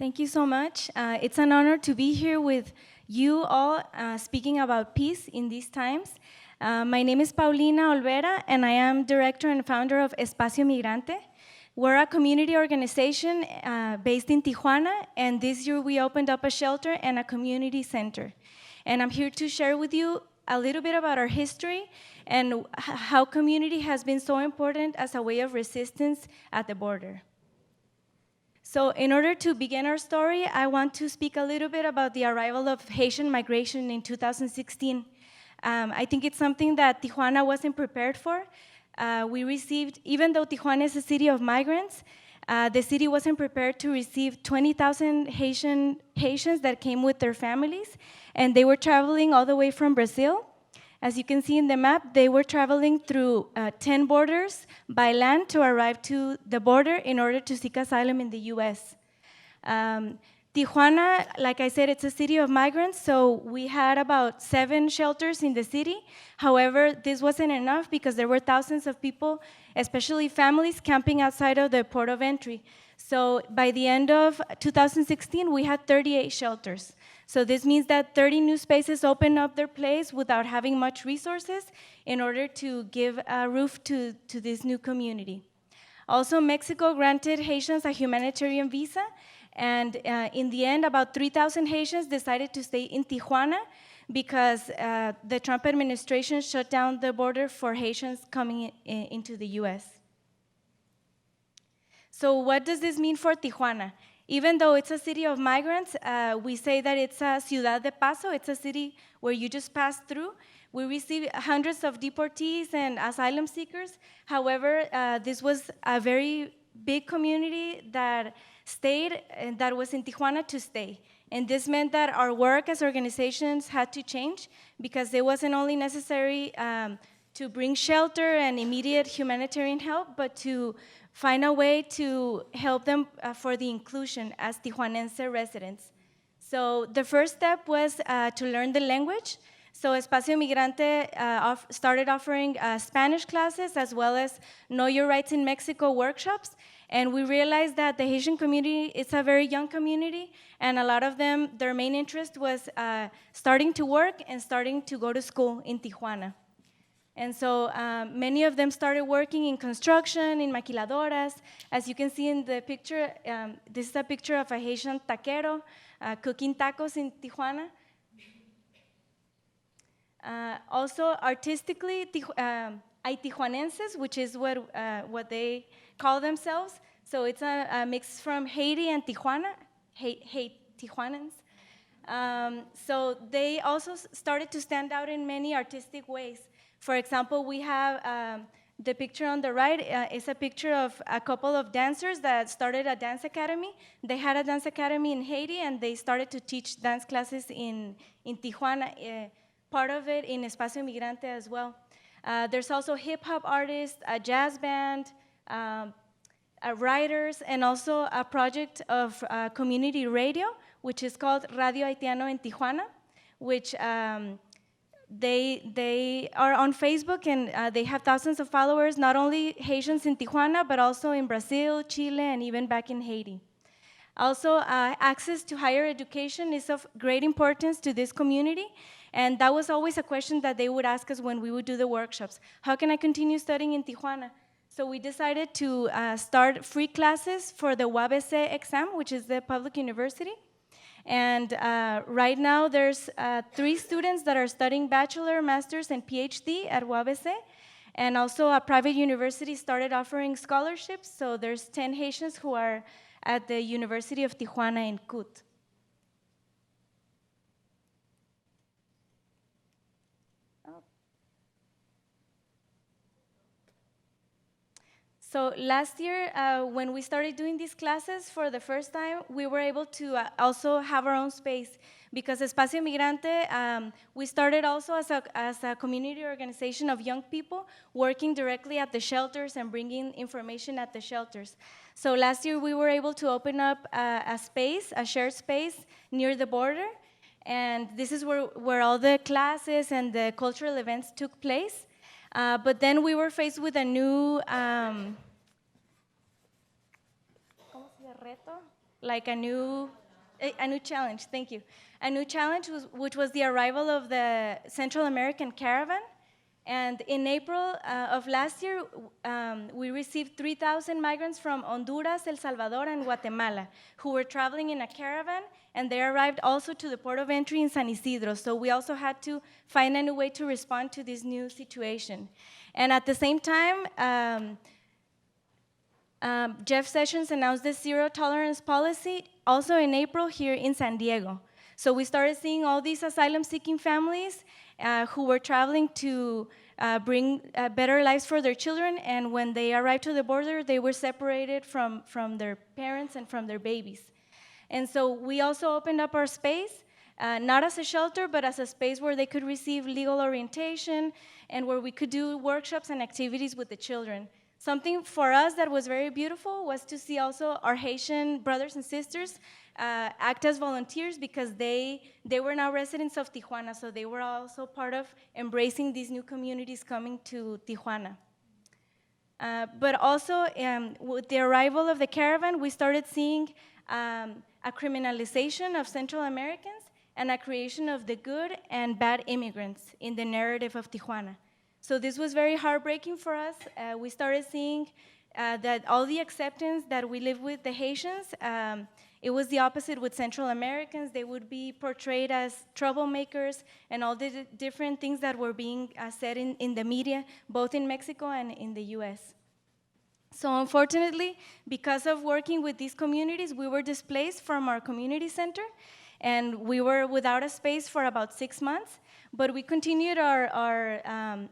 Thank you so much. It's an honor to be here with you all speaking about peace in these times. My name is Paulina Olvera, and I am director and founder of Espacio Migrante. We're a community organization based in Tijuana, and this year we opened up a shelter and a community center. And I'm here to share with you a little bit about our history and how community has been so important as a way of resistance at the border. So in order to begin our story, I want to speak a little bit about the arrival of Haitian migration in 2016. I think it's something that Tijuana wasn't prepared for. We received, even though Tijuana is a city of migrants, the city wasn't prepared to receive 20,000 Haitians that came with their families, and they were traveling all the way from Brazil. As you can see in the map, they were traveling through 10 borders by land to arrive to the border in order to seek asylum in the US. Tijuana, like I said, it's a city of migrants, so we had about 7 shelters in the city. However, this wasn't enough because there were thousands of people, especially families, camping outside of the port of entry. So by the end of 2016, we had 38 shelters. So this means that 30 new spaces opened up their place without having much resources in order to give a roof to this new community. Also, Mexico granted Haitians a humanitarian visa, and in the end, about 3,000 Haitians decided to stay in Tijuana because the Trump administration shut down the border for Haitians coming into the US. So what does this mean for Tijuana? Even though it's a city of migrants, we say that it's a ciudad de paso, it's a city where you just pass through. We receive hundreds of deportees and asylum seekers. However, this was a very big community that stayed, and that was in Tijuana to stay. And this meant that our work as organizations had to change because it wasn't only necessary to bring shelter and immediate humanitarian help, but to find a way to help them for the inclusion as Tijuanense residents. So the first step was to learn the language. So Espacio Migrante started offering Spanish classes as well as Know Your Rights in Mexico workshops. And we realized that the Haitian community is a very young community, and a lot of them, their main interest was starting to work and starting to go to school in Tijuana. And so many of them started working in construction, in maquiladoras. As you can see in the picture, this is a picture of a Haitian taquero cooking tacos in Tijuana. Also, artistically, hay Tijuanenses, which is what they call themselves. So it's a mix from Haiti and Tijuana, Tijuanans. So they also started to stand out in many artistic ways. For example, we have the picture on the right is a picture of a couple of dancers that started a dance academy. They had a dance academy in Haiti, and they started to teach dance classes in Tijuana, part of it in Espacio Migrante as well. There's also hip-hop artists, a jazz band, writers, and also a project of community radio, which is called Radio Haitiano en Tijuana, which they are on Facebook, and they have thousands of followers, not only Haitians in Tijuana, but also in Brazil, Chile, and even back in Haiti. Also, access to higher education is of great importance to this community, and that was always a question that they would ask us when we would do the workshops. How can I continue studying in Tijuana? So we decided to start free classes for the UABC exam, which is the public university. And right now, there's 3 students that are studying bachelor, master's, and PhD at UABC. And also, a private university started offering scholarships. So there's 10 Haitians who are at the University of Tijuana in CUT. So last year, when we started doing these classes for the first time, we were able to also have our own space because Espacio Migrante, we started also as a community organization of young people working directly at the shelters and bringing information at the shelters. So last year, we were able to open up a space, a shared space near the border, and this is where all the classes and the cultural events took place. But then we were faced with a new like a new challenge. Thank you. A new challenge which was the arrival of the Central American caravan. And in April of last year, we received 3,000 migrants from Honduras, El Salvador, and Guatemala who were traveling in a caravan, and they arrived also to the port of entry in San Isidro. So we also had to find a new way to respond to this new situation. And at the same time, Jeff Sessions announced the zero tolerance policy also in April here in San Diego. So we started seeing all these asylum-seeking families who were traveling to bring better lives for their children, and when they arrived to the border, they were separated from their parents and from their babies. And so we also opened up our space, not as a shelter, but as a space where they could receive legal orientation and where we could do workshops and activities with the children. Something for us that was very beautiful was to see also our Haitian brothers and sisters act as volunteers, because they were now residents of Tijuana, so they were also part of embracing these new communities coming to Tijuana. But also, with the arrival of the caravan, we started seeing a criminalization of Central Americans and a creation of the good and bad immigrants in the narrative of Tijuana. So this was very heartbreaking for us. We started seeing that all the acceptance that we live with the Haitians, it was the opposite with Central Americans. They would be portrayed as troublemakers and all the different things that were being said in the media, both in Mexico and in the US. So unfortunately, because of working with these communities, we were displaced from our community center, and we were without a space for about 6 months. But we continued our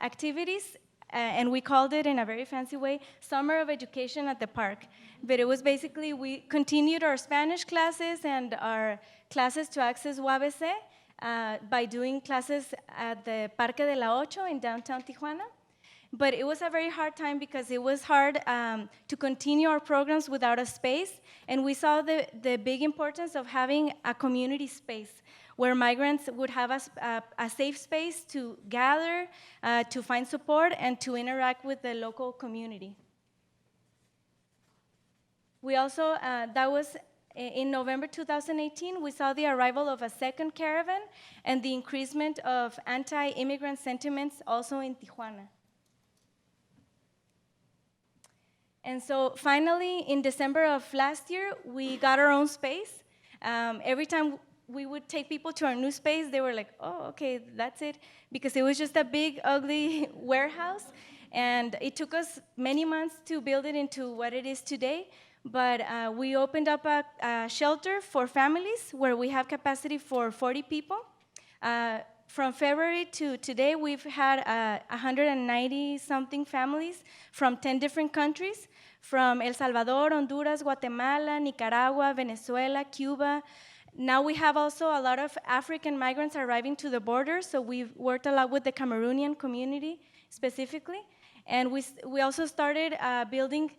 activities, and we called it, in a very fancy way, Summer of Education at the Park. But it was basically, we continued our Spanish classes and our classes to access UABC by doing classes at the Parque de la Ocho in downtown Tijuana. But it was a very hard time because it was hard to continue our programs without a space, and we saw the big importance of having a community space where migrants would have a safe space to gather, to find support, and to interact with the local community. We also, that was in November 2018, we saw the arrival of a second caravan and the increasement of anti-immigrant sentiments also in Tijuana. And so finally, in December of last year, we got our own space. Every time we would take people to our new space, they were like, oh, okay, that's it. Because it was just a big, ugly warehouse. And it took us many months to build it into what it is today. But we opened up a shelter for families where we have capacity for 40 people. From February to today, we've had 190-something families from 10 different countries, from El Salvador, Honduras, Guatemala, Nicaragua, Venezuela, Cuba. Now we have also a lot of African migrants arriving to the border, so we've worked a lot with the Cameroonian community specifically. And we also started building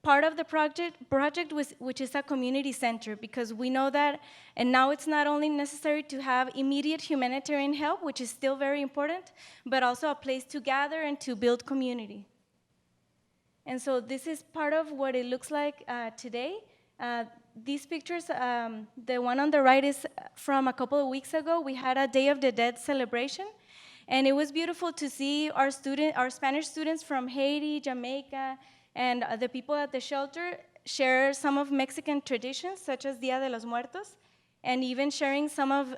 part of the project which is a community center, because we know that, and now it's not only necessary to have immediate humanitarian help, which is still very important, but also a place to gather and to build community. And so this is part of what it looks like today. These pictures, the one on the right is from a couple of weeks ago. We had a Day of the Dead celebration, and it was beautiful to see our Spanish students from Haiti, Jamaica, and the people at the shelter share some of Mexican traditions, such as Dia de los Muertos, and even sharing some of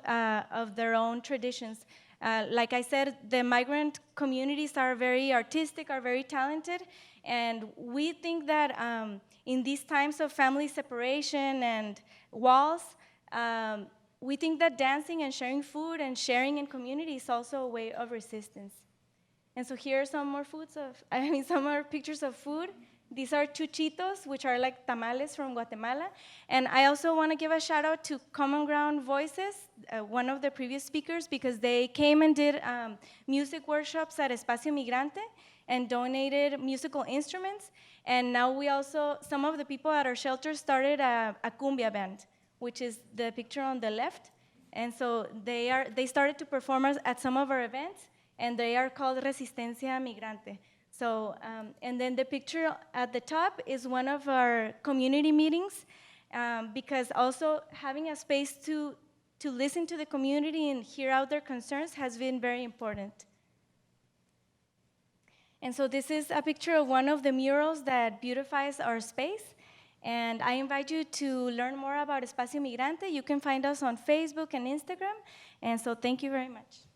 their own traditions. Like I said, the migrant communities are very artistic, are very talented, and we think that in these times of family separation and walls, we think that dancing and sharing food and sharing in community is also a way of resistance. And so here are some more some more pictures of food. These are chuchitos, which are like tamales from Guatemala. And I also want to give a shout out to Common Ground Voices, one of the previous speakers, because they came and did music workshops at Espacio Migrante and donated musical instruments. And now we also, some of the people at our shelter started a cumbia band, which is the picture on the left. And so they started to perform at some of our events, and they are called Resistencia Migrante. So, and then the picture at the top is one of our community meetings because also having a space to listen to the community and hear out their concerns has been very important. And so this is a picture of one of the murals that beautifies our space. And I invite you to learn more about Espacio Migrante. You can find us on Facebook and Instagram. And so thank you very much.